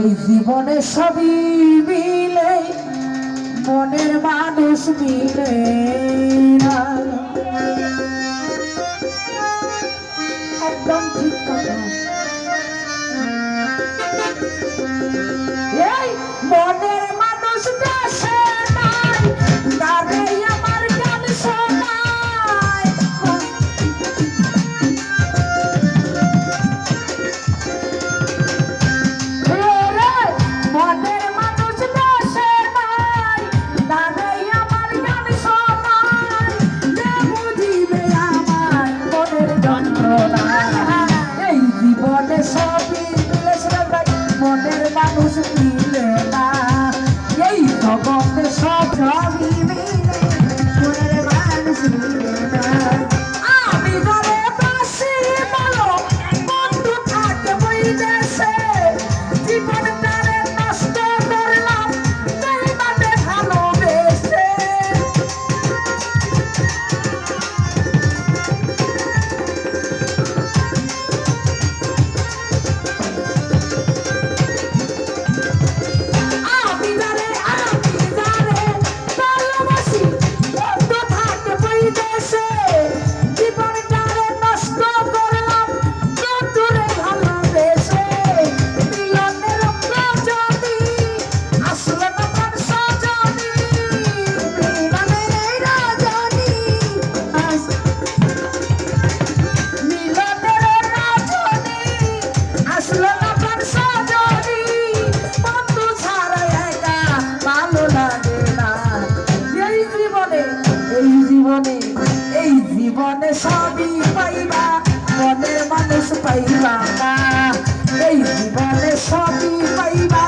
এই জীবনে সবই মিলে মনের মানুষ মিলে না। একদম ঠিক কথা। এই মনের মানুষ দেশে নাই, গানে আমার গান শোনায়। মনের মানুষ দেশে নাই, গানে আমার গান শোনায়। যে বুঝিবে আমার মনের যন্ত্রণা। এই জীবনে সবই মিলে ভাই, মনের মানুষ মিলে না। এই জগতে সবই মিলে মনের মানুষ মিলে না। আমি যারে বাসি বলো বন্ধু থাকে বৈদেশে, জীবনটারে নষ্ট করলাম তাই বাদে ভালোবেসে। আমি যারে ভালোবাসি বন্ধু থাকে বৈদেশে, জীবনটারে নষ্ট করলাম বন্ধুরে ভালোবেসে। মিলনের রজনী আসলো না তার সজনী, মিলনের এই রজনী মিলনের রজনী আসলো না তার সজনী। বন্ধু ছাড়া একা ভালো লাগে না। এই জীবনে এই জীবনে এই জীবনে সবই পাইবা, মনের মানুষ পাইবা না। এই জীবনে সবই পাইবা,